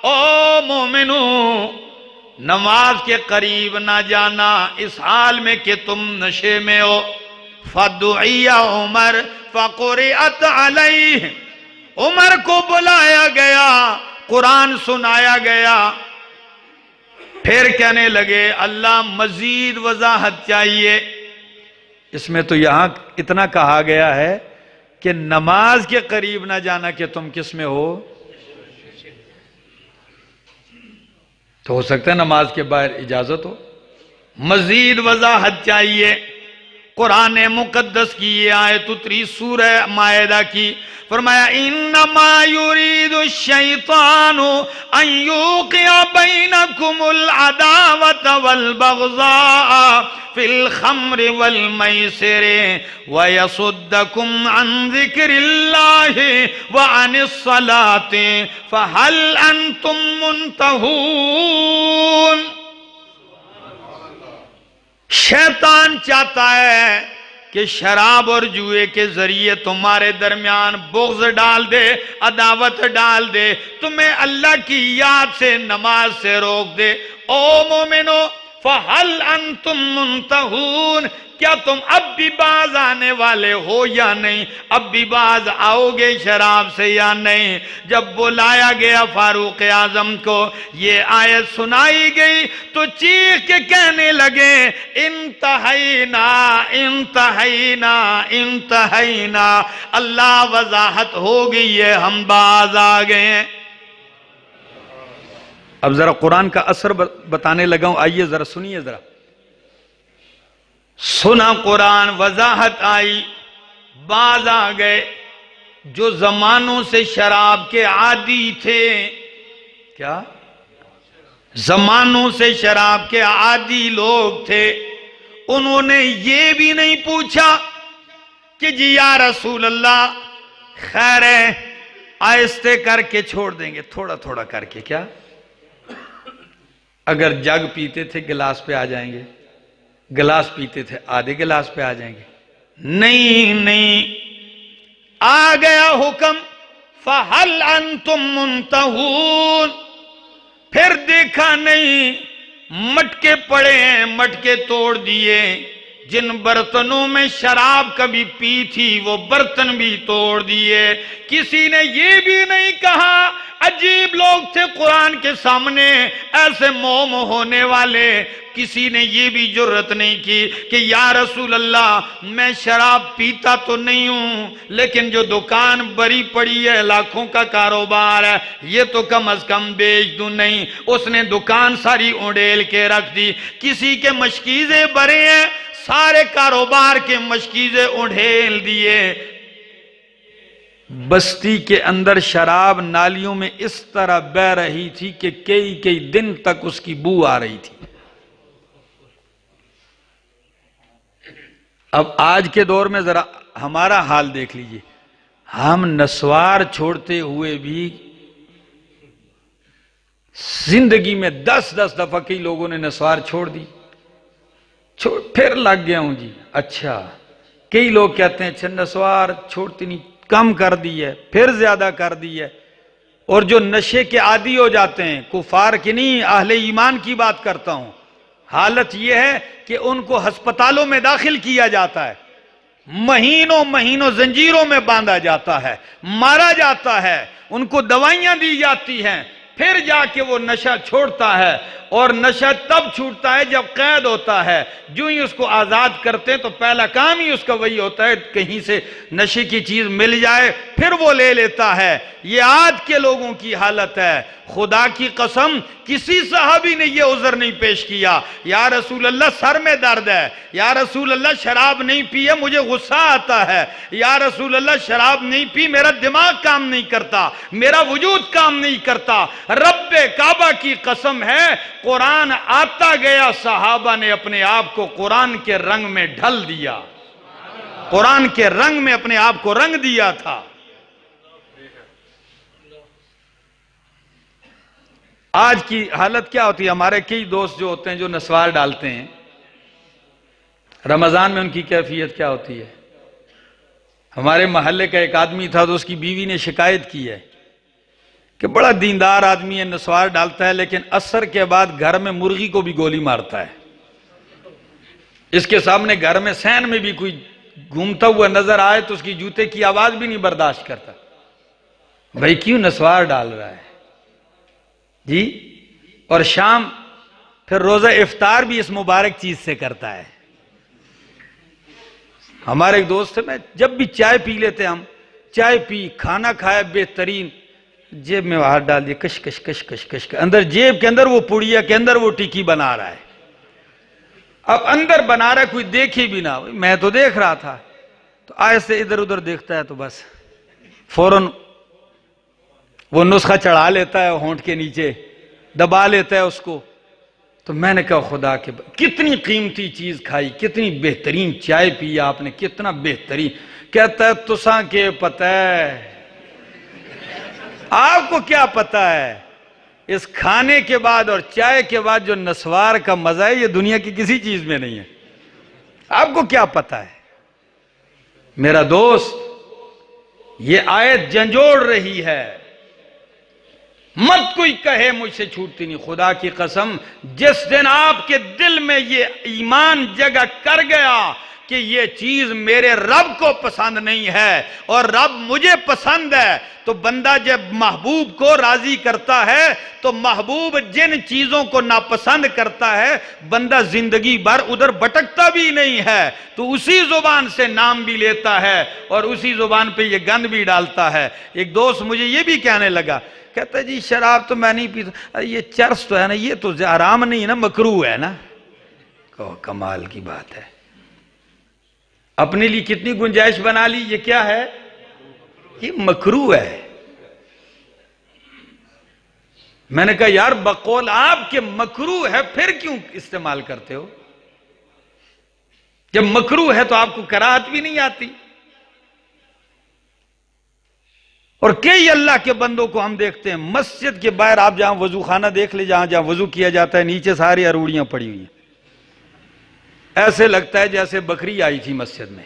او مومنو، نماز کے قریب نہ جانا اس حال میں کہ تم نشے میں ہو. فدعی عمر فقرأت علیہ، عمر کو بلایا گیا، قرآن سنایا گیا. پھر کہنے لگے اللہ مزید وضاحت چاہیے. اس میں تو یہاں اتنا کہا گیا ہے کہ نماز کے قریب نہ جانا کہ تم کس میں ہو. تو ہو سکتا ہے نماز کے باہر اجازت ہو. مزید وضاحت چاہیے. قرآن مقدس کی یہ آیت اتری سورہ مائدہ کی. فرمایا انما یرید الشیطان ان یوقع بینکم العداوۃ والبغضاء فی الخمر والمیسر ویصدکم عن ذکر اللہ وعن الصلاة فہل انتم منتہون. شیطان چاہتا ہے کہ شراب اور جوئے کے ذریعے تمہارے درمیان بغض ڈال دے، عداوت ڈال دے، تمہیں اللہ کی یاد سے، نماز سے روک دے. او مومنو فَهَلْ أَنْتُمْ مُنْتَهُونَ، کیا تم اب بھی باز آنے والے ہو یا نہیں؟ اب بھی باز آؤ گے شراب سے یا نہیں؟ جب بلایا گیا فاروق اعظم کو، یہ آیت سنائی گئی تو چیخ کے کہنے لگے انتہینا انتہینا انتہینا. اللہ وضاحت ہو گئی ہے، ہم باز آ گئے ہیں. اب ذرا قرآن کا اثر بتانے لگا ہوں، آئیے ذرا سنیے ذرا. سنا قرآن، وضاحت آئی، باز آ گئے جو زمانوں سے شراب کے عادی تھے. کیا؟ زمانوں سے شراب کے عادی لوگ تھے. انہوں نے یہ بھی نہیں پوچھا کہ جی یا رسول اللہ خیر ہے آہستہ کر کے چھوڑ دیں گے، تھوڑا تھوڑا کر کے. کیا اگر جگ پیتے تھے گلاس پہ آ جائیں گے، گلاس پیتے تھے آدھے گلاس پہ آ جائیں گے؟ نہیں، آ گیا حکم فَهَلْ أَنْتُمْ مُنْتَهُونَ. پھر دیکھا نہیں، مٹکے پڑے ہیں، مٹکے توڑ دیے. جن برتنوں میں شراب کبھی پی تھی وہ برتن بھی توڑ دیے. کسی نے یہ بھی نہیں کہا، عجیب لوگ تھے قرآن کے سامنے ایسے موم ہونے والے. کسی نے یہ بھی جرت نہیں کی کہ یا رسول اللہ میں شراب پیتا تو نہیں ہوں لیکن جو دکان بری پڑی ہے لاکھوں کا کاروبار ہے یہ تو کم از کم بیچ دوں. نہیں، اس نے دکان ساری اونڈیل کے رکھ دی. کسی کے مشکیزیں بھرے ہیں، سارے کاروبار کے مشکیزیں اونڈیل دیے. بستی کے اندر شراب نالیوں میں اس طرح بہ رہی تھی کہ کئی دن تک اس کی بو آ رہی تھی. اب آج کے دور میں ذرا ہمارا حال دیکھ لیجئے. ہم نسوار چھوڑتے ہوئے بھی زندگی میں 10 دفعہ کئی لوگوں نے نسوار چھوڑ دی. پھر لگ گیا ہوں جی. اچھا، کئی لوگ کہتے ہیں اچھا نسوار چھوڑتی نہیں، کم کر دی ہے، پھر زیادہ کر دی ہے. اور جو نشے کے عادی ہو جاتے ہیں، کفار کی نہیں اہل ایمان کی بات کرتا ہوں، حالت یہ ہے کہ ان کو ہسپتالوں میں داخل کیا جاتا ہے، مہینوں زنجیروں میں باندھا جاتا ہے، مارا جاتا ہے، ان کو دوائیاں دی جاتی ہیں، پھر جا کے وہ نشہ چھوڑتا ہے. اور نشہ تب چھوٹتا ہے جب قید ہوتا ہے. جو ہی اس کو آزاد کرتے ہیں تو پہلا کام ہی اس کا وہی ہوتا ہے کہیں سے نشے کی چیز مل جائے پھر وہ لے لیتا ہے. یہ آج کے لوگوں کی حالت ہے. خدا کی قسم کسی صحابی نے یہ عذر نہیں پیش کیا یا رسول اللہ سر میں درد ہے، یا رسول اللہ شراب نہیں پی ہے مجھے غصہ آتا ہے، یا رسول اللہ شراب نہیں پی میرا دماغ کام نہیں کرتا، میرا وجود کام نہیں کرتا. رب کعبہ کی قسم ہے قرآن آتا گیا، صحابہ نے اپنے آپ کو قرآن کے رنگ میں ڈھل دیا، قرآن کے رنگ میں اپنے آپ کو رنگ دیا تھا. آج کی حالت کیا ہوتی ہے؟ ہمارے کئی دوست جو ہوتے ہیں جو نسوار ڈالتے ہیں، رمضان میں ان کی کیفیت کیا ہوتی ہے؟ ہمارے محلے کا ایک آدمی تھا تو اس کی بیوی نے شکایت کی ہے کہ بڑا دیندار آدمی ہے، نسوار ڈالتا ہے لیکن عصر کے بعد گھر میں مرغی کو بھی گولی مارتا ہے. اس کے سامنے گھر میں سین میں بھی کوئی گھومتا ہوا نظر آئے تو اس کی جوتے کی آواز بھی نہیں برداشت کرتا. بھائی کیوں نسوار ڈال رہا ہے جی؟ اور شام پھر روزہ افطار بھی اس مبارک چیز سے کرتا ہے. ہمارے ایک دوست ہے، میں جب بھی چائے پی لیتے، ہم چائے پی کھانا کھایا بہترین، جیب میں ہاتھ ڈال دیا، کش کش کش کش کش اندر جیب کے اندر وہ پڑیا کے اندر وہ ٹکی بنا رہا ہے. اب اندر بنا رہا ہے کوئی دیکھے بھی نہ، میں تو دیکھ رہا تھا تو ایسے ادھر ادھر دیکھتا ہے تو بس فوراً وہ نسخہ چڑھا لیتا ہے، ہونٹ کے نیچے دبا لیتا ہے اس کو. تو میں نے کہا خدا کے کتنی قیمتی چیز کھائی، کتنی بہترین چائے پی آپ نے، کتنا بہترین. کہتا ہے تساں کے پتہ ہے، آپ کو کیا پتہ ہے اس کھانے کے بعد اور چائے کے بعد جو نسوار کا مزہ ہے یہ دنیا کی کسی چیز میں نہیں ہے. آپ کو کیا پتہ ہے میرا دوست؟ یہ آیت جھنجھوڑ رہی ہے، مت کوئی کہے مجھ سے چھوٹتی نہیں. خدا کی قسم جس دن آپ کے دل میں یہ ایمان جگہ کر گیا کہ یہ چیز میرے رب کو پسند نہیں ہے اور رب مجھے پسند ہے، تو بندہ جب محبوب کو راضی کرتا ہے تو محبوب جن چیزوں کو ناپسند کرتا ہے بندہ زندگی بھر ادھر بھٹکتا بھی نہیں ہے، تو اسی زبان سے نام بھی لیتا ہے اور اسی زبان پہ یہ گند بھی ڈالتا ہے۔ ایک دوست مجھے یہ بھی کہنے لگا، کہتا ہے جی شراب تو میں نہیں پیتا، یہ چرس تو ہے نا، یہ تو حرام نہیں ہے نا، مکروہ ہے نا۔ کمال کی بات ہے، اپنے لیے کتنی گنجائش بنا لی، یہ کیا ہے؟ یہ مکروہ ہے۔ میں نے کہا یار بقول آپ کے مکروہ ہے پھر کیوں استعمال کرتے ہو؟ جب مکروہ ہے تو آپ کو کراہت بھی نہیں آتی۔ اور کئی اللہ کے بندوں کو ہم دیکھتے ہیں مسجد کے باہر، آپ جہاں وضو خانہ دیکھ لیں، جہاں وضو کیا جاتا ہے، نیچے ساری اروڑیاں پڑی ہوئی ہیں، ایسے لگتا ہے جیسے بکری آئی تھی مسجد میں۔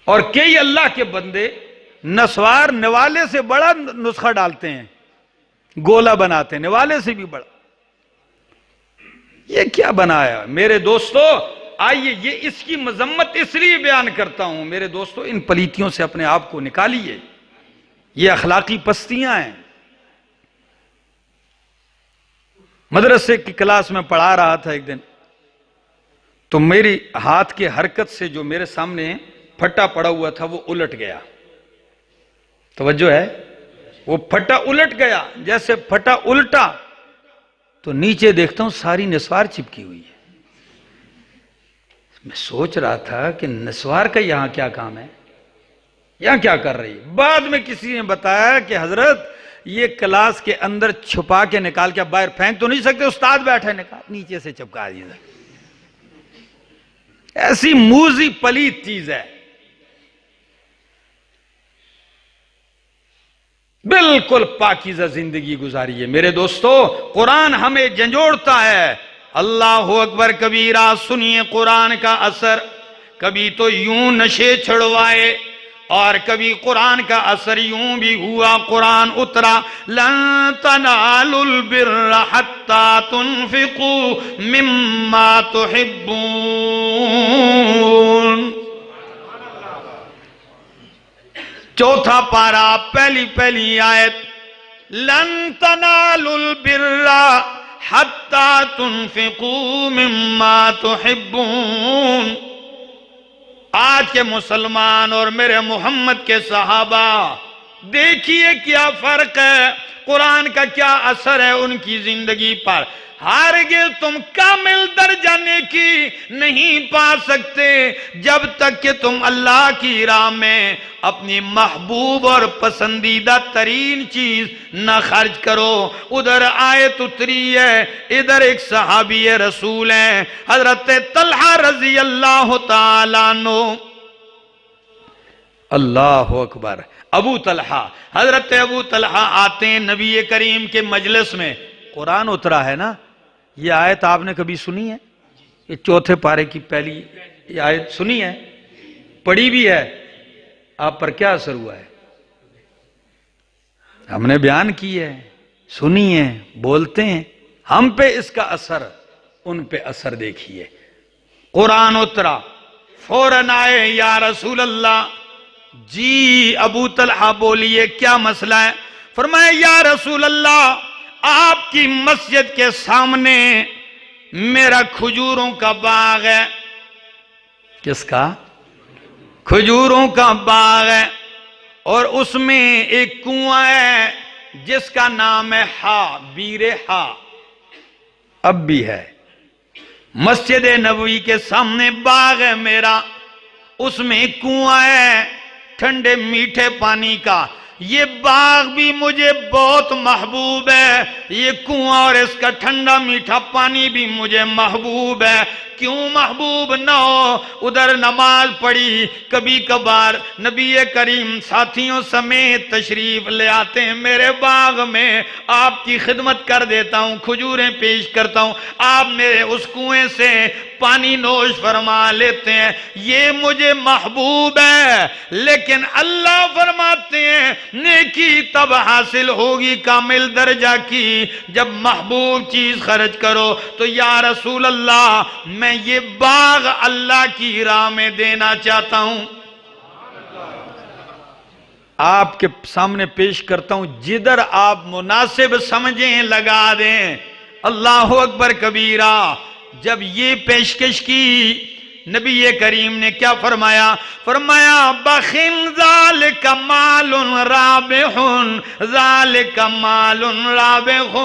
اور کئی اللہ کے بندے نسوار نوالے سے بڑا نسخہ ڈالتے ہیں، گولا بناتے ہیں نوالے سے بھی بڑا۔ یہ کیا بنایا میرے دوستو؟ آئیے، یہ اس کی مذمت اس لیے بیان کرتا ہوں میرے دوستو، ان پلیتیوں سے اپنے آپ کو نکالیے، یہ اخلاقی پستیاں ہیں۔ مدرسے کی کلاس میں پڑھا رہا تھا ایک دن، تو میری ہاتھ کے حرکت سے جو میرے سامنے پھٹا پڑا ہوا تھا وہ الٹ گیا، توجہ ہے، وہ پھٹا الٹ گیا۔ جیسے پھٹا الٹا تو نیچے دیکھتا ہوں ساری نسوار چپکی ہوئی ہے۔ میں سوچ رہا تھا کہ نسوار کا یہاں کیا کام ہے، یہاں کیا کر رہی ہے؟ بعد میں کسی نے بتایا کہ حضرت یہ کلاس کے اندر چھپا کے نکال کے باہر پھینک تو نہیں سکتے، استاد بیٹھے، نکال نیچے سے چپکا دیجیے۔ ایسی موذی پلیت چیز ہے، بالکل پاکیزہ زندگی گزاریے میرے دوستو۔ قرآن ہمیں جھنجھوڑتا ہے، اللہ اکبر کبیرہ۔ سنیے قرآن کا اثر، کبھی تو یوں نشے چھڑوائے اور کبھی قرآن کا اثر یوں بھی ہوا۔ قرآن اترا، لن تنالوا البر حتی تنفقوا مما تحبون۔ چوتھا پارا، پہلی آیت، لن تنالوا البر حتی تنفقوا مما تحبون۔ آج کے مسلمان اور میرے محمد کے صحابہ، دیکھیے کیا فرق ہے، قرآن کا کیا اثر ہے ان کی زندگی پر۔ ہرگز تم کامل درجہ نیکی نہیں پا سکتے جب تک کہ تم اللہ کی راہ میں اپنی محبوب اور پسندیدہ ترین چیز نہ خرچ کرو۔ ادھر آیت اتری ہے، ادھر ایک صحابی رسول ہیں حضرت طلحہ رضی اللہ تعالیٰ عنہ۔ اللہ اکبر، ابو طلحہ، حضرت ابو طلحہ آتے ہیں نبی کریم کے مجلس میں۔ قرآن اترا ہے نا، یہ آیت آپ نے کبھی سنی ہے؟ یہ چوتھے پارے کی پہلی یہ آیت سنی ہے، پڑھی بھی ہے، آپ پر کیا اثر ہوا ہے؟ ہم نے بیان کی ہے، سنی ہے، بولتے ہیں، ہم پہ اس کا اثر، ان پہ اثر دیکھیے۔ قرآن اترا، فوراً آئے، یا رسول اللہ، جی ابو طلحہ بولیے کیا مسئلہ ہے؟ فرمایا یا رسول اللہ، آپ کی مسجد کے سامنے میرا کھجوروں کا باغ ہے۔ کس کا؟ کھجوروں کا باغ ہے، اور اس میں ایک کنواں ہے جس کا نام ہے بیر ہا، اب بھی ہے۔ مسجد نبوی کے سامنے باغ ہے میرا، اس میں کنواں ہے ٹھنڈے میٹھے پانی کا۔ یہ باغ بھی مجھے بہت محبوب ہے، یہ کنواں اور اس کا ٹھنڈا میٹھا پانی بھی مجھے محبوب ہے۔ کیوں محبوب نہ ہو؟ ادھر نماز پڑھی، کبھی کبھار نبی کریم ساتھیوں سمیت تشریف لے آتے ہیں میرے باغ میں، آپ کی خدمت کر دیتا ہوں، کھجوریں پیش کرتا ہوں، آپ میرے اس کنویں سے پانی نوش فرما لیتے ہیں، یہ مجھے محبوب ہے۔ لیکن اللہ فرماتے ہیں نیکی تب حاصل ہوگی کامل درجہ کی جب محبوب چیز خرچ کرو. تو یا رسول اللہ میں یہ باغ اللہ کی راہ میں دینا چاہتا ہوں. آپ کے سامنے پیش کرتا ہوں، جدھر آپ مناسب سمجھیں لگا دیں. اللہ اکبر کبیرہ. جب یہ پیشکش کی نبی کریم نے کیا فرمایا؟ فرمایا بخن ذالک مال رابح، ذالک مال رابح.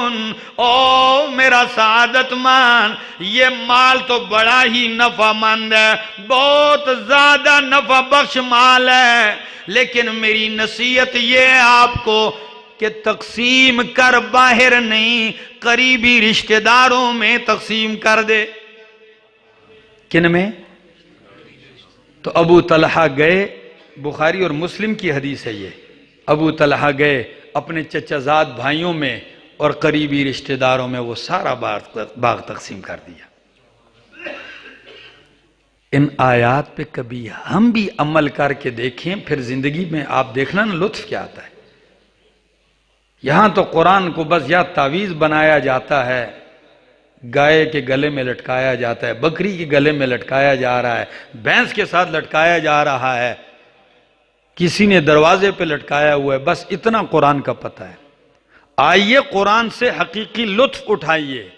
او میرا سعادت مان، یہ مال تو بڑا ہی نفع مند ہے، بہت زیادہ نفع بخش مال ہے، لیکن میری نصیحت یہ ہے آپ کو کہ تقسیم کر باہر نہیں، قریبی رشتہ داروں میں تقسیم کر دے. کن میں؟ تو ابو طلحہ گئے، بخاری اور مسلم کی حدیث ہے یہ. ابو طلحہ گئے اپنے چچا زاد بھائیوں میں اور قریبی رشتہ داروں میں وہ سارا باغ تقسیم کر دیا. ان آیات پہ کبھی ہم بھی عمل کر کے دیکھیں، پھر زندگی میں آپ دیکھنا نا لطف کیا آتا ہے. یہاں تو قرآن کو بس یا تعویذ بنایا جاتا ہے، گائے کے گلے میں لٹکایا جاتا ہے، بکری کے گلے میں لٹکایا جا رہا ہے، بھینس کے ساتھ لٹکایا جا رہا ہے، کسی نے دروازے پہ لٹکایا ہوا ہے، بس اتنا قرآن کا پتہ ہے. آئیے قرآن سے حقیقی لطف اٹھائیے.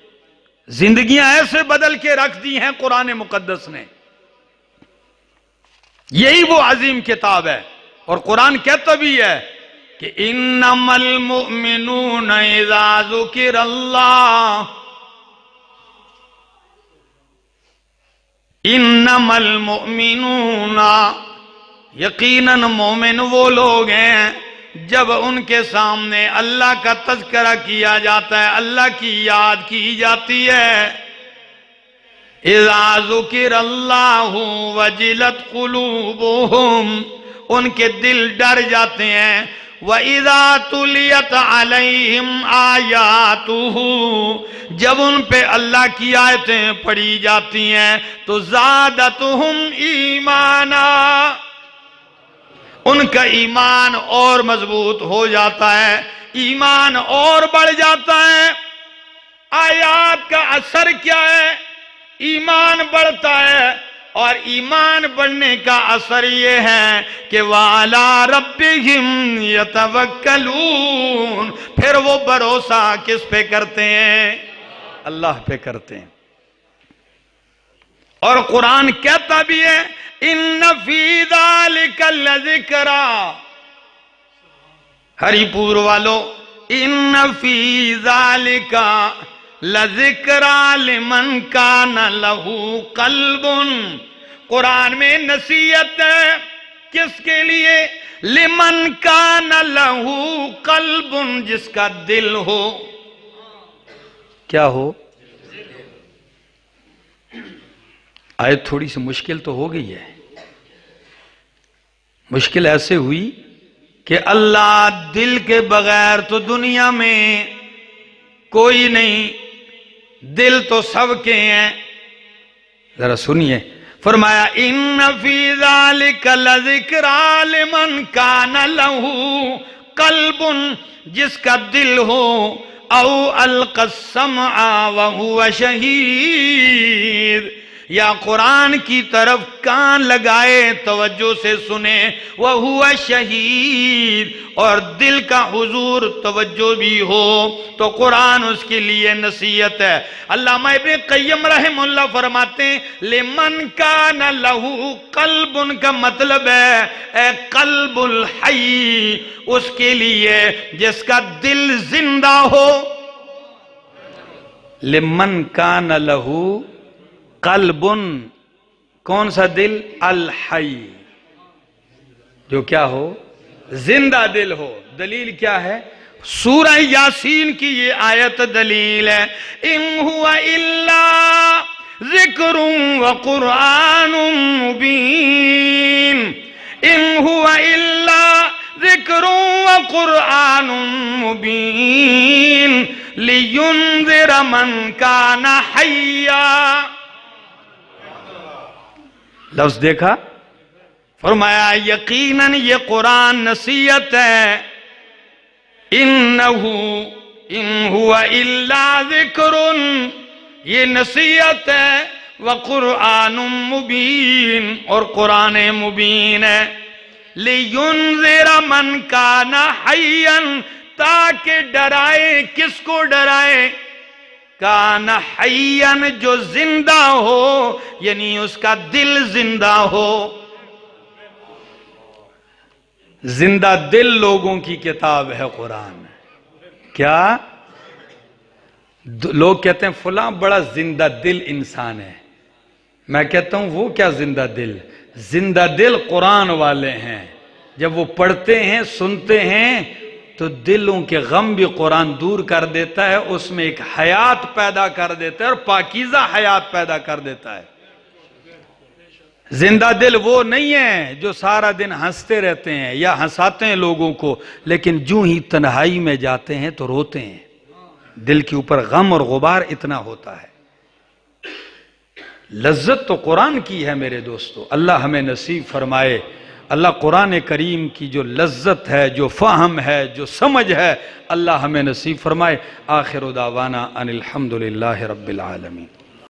زندگیاں ایسے بدل کے رکھ دی ہیں قرآن مقدس نے. یہی وہ عظیم کتاب ہے. اور قرآن کہتا بھی ہے کہ انما المؤمنون اذا ذکر اللہ، انما المؤمنون، یقیناً مومن وہ لوگ ہیں جب ان کے سامنے اللہ کا تذکرہ کیا جاتا ہے، اللہ کی یاد کی جاتی ہے. اذا ذکر اللہ وجلت قلوبہم، ان کے دل ڈر جاتے ہیں. وَإِذَا تُلِيَتْ عَلَيْهِمْ آيَاتُهُ، جب ان پہ اللہ کی آیتیں پڑھی جاتی ہیں تو زَادَتْهُمْ ایمانا، ان کا ایمان اور مضبوط ہو جاتا ہے، ایمان اور بڑھ جاتا ہے. آیات کا اثر کیا ہے؟ ایمان بڑھتا ہے، اور ایمان بڑھنے کا اثر یہ ہے کہ وَعَلَىٰ رَبِّهِمْ يَتَوَكَّلُونَ، پھر وہ بھروسہ کس پہ کرتے ہیں؟ اللہ پہ کرتے ہیں. اور قرآن کہتا بھی ہے اِنَّ فِي ذَلِكَ لَذِكْرَىٰ، ہری پور والو، اِنَّ فِي ذَلِكَ لَذِكْرَىٰ لِمَنْ كَانَ لَهُ قَلْبٌ. قرآن میں نصیحت ہے کس کے لیے؟ لِمَنْ كَانَ لَهُ قَلْبٌ، جس کا دل ہو. کیا ہو؟ آیت تھوڑی سی مشکل تو ہو گئی ہے. مشکل ایسے ہوئی کہ اللہ دل کے بغیر تو دنیا میں کوئی نہیں، دل تو سب کے ہیں. ذرا سنیے، فرمایا ان فی ذالک لذکریٰ لمن کان لہ قلب، جس کا دل ہو، او القی السمع وہو شہید، یا قرآن کی طرف کان لگائے توجہ سے سنے، وَهُوَ شہید، اور دل کا حضور توجہ بھی ہو تو قرآن اس کے لیے نصیحت ہے. علامہ ابن قیم رحم اللہ فرماتے ہیں لمن کان لہو قلب کا مطلب ہے اے قلب الحی، اس کے لیے جس کا دل زندہ ہو. لمن کان لہو قلب، کون سا دل؟ الحی، جو کیا ہو؟ زندہ دل ہو. دلیل کیا ہے؟ سورہ یاسین کی یہ آیت دلیل ہے. ان هو الا ذکر وقرآن مبین، ان هو الا ذکر وقرآن مبین لینذر من کان حیا. لفظ دیکھا؟ فرمایا یقیناً یہ قرآن نصیحت ہے، انہو ان ہوا الا ذکر، یہ نصیحت ہے، وقرآن مبین، اور قرآن مبین ہے، لینذر من کان حیا، تاکہ ڈرائے، کس کو ڈرائے؟ کان حیا، جو زندہ ہو، یعنی اس کا دل زندہ ہو۔ زندہ دل لوگوں کی کتاب ہے قرآن۔ کیا؟ لوگ کہتے ہیں فلاں بڑا زندہ دل انسان ہے، میں کہتا ہوں وہ کیا زندہ دل؟ زندہ دل قرآن والے ہیں، جب وہ پڑھتے ہیں سنتے ہیں تو دلوں کے غم بھی قرآن دور کر دیتا ہے، اس میں ایک حیات پیدا کر دیتا ہے، اور پاکیزہ حیات پیدا کر دیتا ہے۔ زندہ دل وہ نہیں ہے جو سارا دن ہنستے رہتے ہیں یا ہنساتے ہیں لوگوں کو، لیکن جو ہی تنہائی میں جاتے ہیں تو روتے ہیں، دل کے اوپر غم اور غبار اتنا ہوتا ہے۔ لذت تو قرآن کی ہے میرے دوستو، اللہ ہمیں نصیب فرمائے، اللہ قرآن کریم کی جو لذت ہے، جو فہم ہے، جو سمجھ ہے، اللہ ہمیں نصیب فرمائے۔ آخر دعوانا ان الحمدللہ رب العالمین۔